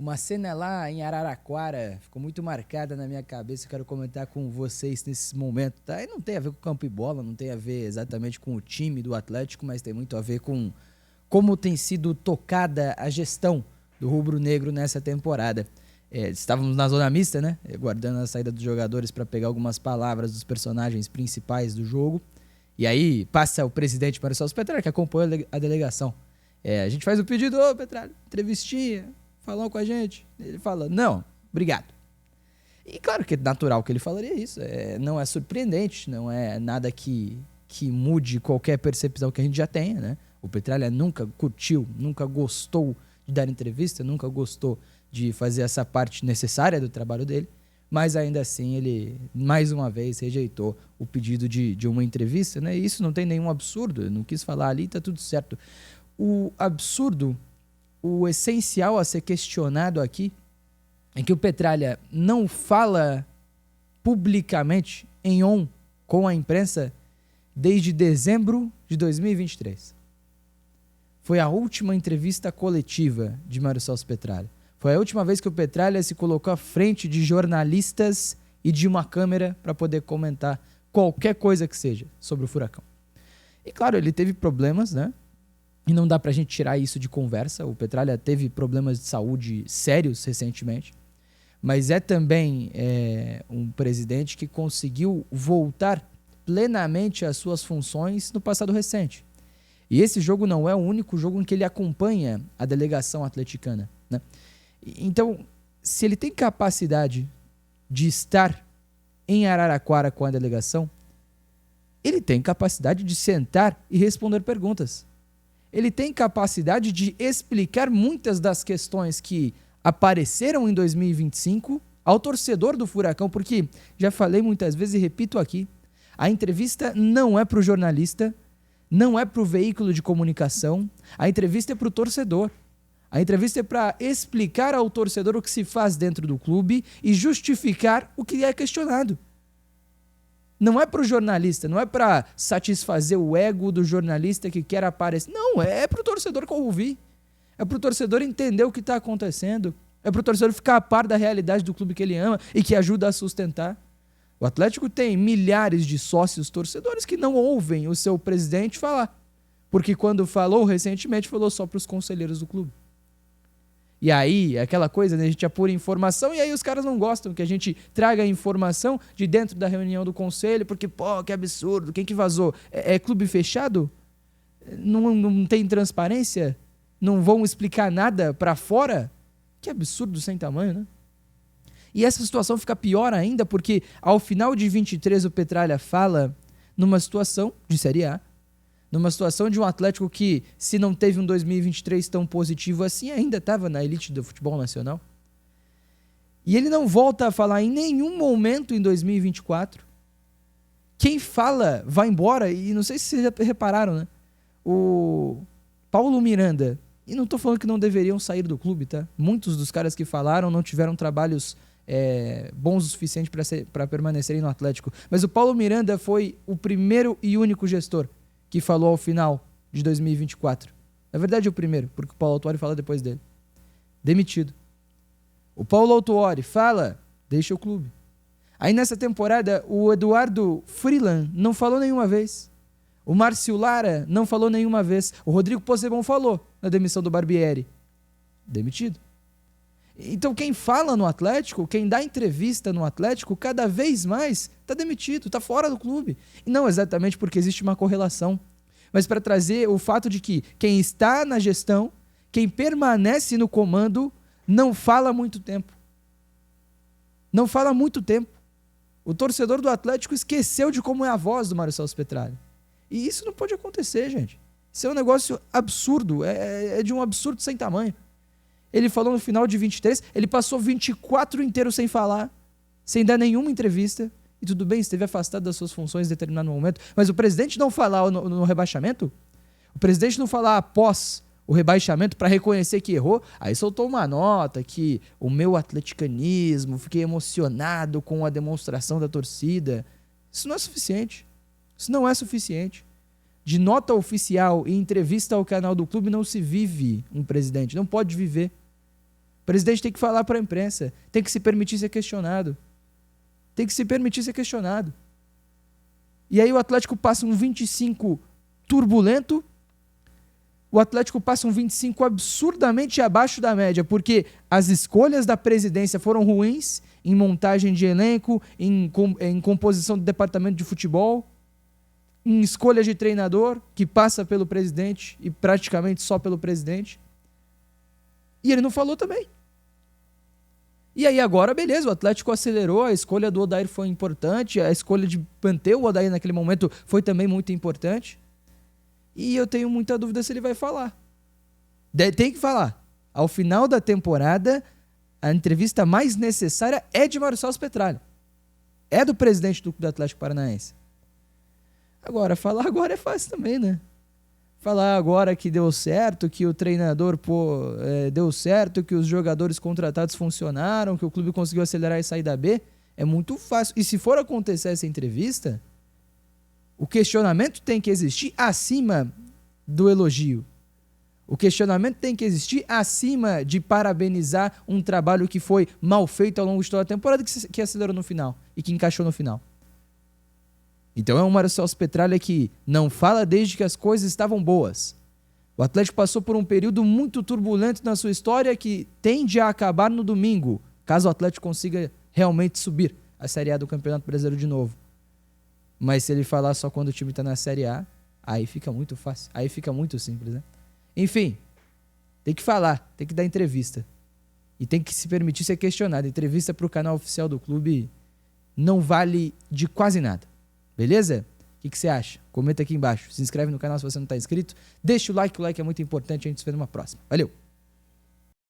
Uma cena lá em Araraquara ficou muito marcada na minha cabeça. Eu quero comentar com vocês nesse momento, tá? E não tem a ver com campo e bola, não tem a ver exatamente com o time do Atlético, mas tem muito a ver com como tem sido tocada a gestão do rubro-negro nessa temporada. Estávamos na zona mista, né? Guardando a saída dos jogadores para pegar algumas palavras dos personagens principais do jogo. E aí passa o presidente Marcelo Petralha, que acompanhou a delegação. A gente faz o pedido, ô Petralha, entrevistinha, falou com a gente. Ele fala, não, obrigado. E claro que é natural que ele falaria isso. Não é surpreendente, não é nada que mude qualquer percepção que a gente já tenha, né? O Petralha nunca curtiu, nunca gostou de dar entrevista, nunca gostou de fazer essa parte necessária do trabalho dele, mas ainda assim ele, mais uma vez, rejeitou o pedido de uma entrevista, né? E isso não tem nenhum absurdo, eu não quis falar ali, tá tudo certo. O absurdo, o essencial a ser questionado aqui, é que o Petralha não fala publicamente, em on, com a imprensa, desde dezembro de 2023. Foi a última entrevista coletiva de Mário Celso Petralha. Foi a última vez que o Petralha se colocou à frente de jornalistas e de uma câmera para poder comentar qualquer coisa que seja sobre o Furacão. E claro, ele teve problemas, né? E não dá pra gente tirar isso de conversa. O Petralha teve problemas de saúde sérios recentemente. Mas é também um presidente que conseguiu voltar plenamente às suas funções no passado recente. E esse jogo não é o único jogo em que ele acompanha a delegação atleticana, né? Então, se ele tem capacidade de estar em Araraquara com a delegação, ele tem capacidade de sentar e responder perguntas. Ele tem capacidade de explicar muitas das questões que apareceram em 2025 ao torcedor do Furacão, porque já falei muitas vezes e repito aqui, a entrevista não é para o jornalista, não é para o veículo de comunicação, a entrevista é para o torcedor. A entrevista é para explicar ao torcedor o que se faz dentro do clube e justificar o que é questionado. Não é para o jornalista, não é para satisfazer o ego do jornalista que quer aparecer. Não, é para o torcedor ouvir. É para o torcedor entender o que está acontecendo. É para o torcedor ficar a par da realidade do clube que ele ama e que ajuda a sustentar. O Atlético tem milhares de sócios torcedores que não ouvem o seu presidente falar. Porque quando falou recentemente, falou só para os conselheiros do clube. E aí, aquela coisa, né, a gente apura informação e aí os caras não gostam que a gente traga a informação de dentro da reunião do conselho, porque, pô, que absurdo, quem que vazou? É clube fechado? Não tem transparência? Não vão explicar nada pra fora? Que absurdo sem tamanho, né? E essa situação fica pior ainda porque ao final de 23 o Petralha fala numa situação de Série A, numa situação de um Atlético que, se não teve um 2023 tão positivo assim, ainda estava na elite do futebol nacional. E ele não volta a falar em nenhum momento em 2024. Quem fala vai embora, e não sei se vocês já repararam, né? O Paulo Miranda, e não estou falando que não deveriam sair do clube, tá? Muitos dos caras que falaram não tiveram trabalhos bons o suficiente para permanecerem no Atlético. Mas o Paulo Miranda foi o primeiro e único gestor que falou ao final de 2024. Na verdade, o primeiro, porque o Paulo Autuori fala depois dele. Demitido. O Paulo Autuori fala, deixa o clube. Aí nessa temporada, o Eduardo Freeland não falou nenhuma vez. O Márcio Lara não falou nenhuma vez. O Rodrigo Possebon falou na demissão do Barbieri. Demitido. Então quem fala no Atlético, quem dá entrevista no Atlético, cada vez mais está demitido, está fora do clube. E não exatamente porque existe uma correlação, mas para trazer o fato de que quem está na gestão, quem permanece no comando, não fala há muito tempo. Não fala há muito tempo. O torcedor do Atlético esqueceu de como é a voz do Mário Celso Petralha. E isso não pode acontecer, gente. Isso é um negócio absurdo, é de um absurdo sem tamanho. Ele falou no final de 23, ele passou 24 inteiros sem falar, sem dar nenhuma entrevista. E tudo bem, esteve afastado das suas funções em determinado momento. Mas o presidente não falar no rebaixamento? O presidente não falar após o rebaixamento para reconhecer que errou? Aí soltou uma nota que o meu atleticanismo, fiquei emocionado com a demonstração da torcida. Isso não é suficiente. Isso não é suficiente. De nota oficial e entrevista ao canal do clube não se vive um presidente. Não pode viver. O presidente tem que falar para a imprensa, tem que se permitir ser questionado. Tem que se permitir ser questionado. E aí o Atlético passa um 25 turbulento, o Atlético passa um 25 absurdamente abaixo da média, porque as escolhas da presidência foram ruins em montagem de elenco, em composição do departamento de futebol, em escolha de treinador, que passa pelo presidente e praticamente só pelo presidente. E ele não falou também. E aí agora, beleza, o Atlético acelerou, a escolha do Odair foi importante, a escolha de manter o Odair naquele momento foi também muito importante. E eu tenho muita dúvida se ele vai falar. Tem que falar. Ao final da temporada, a entrevista mais necessária é de Marcelo Petralha. É do presidente do Atlético Paranaense. Agora, falar agora é fácil também, né? Falar agora que deu certo, que o treinador deu certo, que os jogadores contratados funcionaram, que o clube conseguiu acelerar e sair da B, é muito fácil. E se for acontecer essa entrevista, o questionamento tem que existir acima do elogio. O questionamento tem que existir acima de parabenizar um trabalho que foi mal feito ao longo de toda a temporada, que acelerou no final e que encaixou no final. Então é um Marcelo Petralha que não fala desde que as coisas estavam boas. O Atlético passou por um período muito turbulento na sua história que tende a acabar no domingo, caso o Atlético consiga realmente subir a Série A do Campeonato Brasileiro de novo. Mas se ele falar só quando o time está na Série A, aí fica muito fácil, aí fica muito simples, né? Enfim, tem que falar, tem que dar entrevista. E tem que se permitir ser questionado. Entrevista para o canal oficial do clube não vale de quase nada. Beleza? O que você acha? Comenta aqui embaixo. Se inscreve no canal se você não está inscrito. Deixa o like é muito importante. A gente se vê numa próxima. Valeu!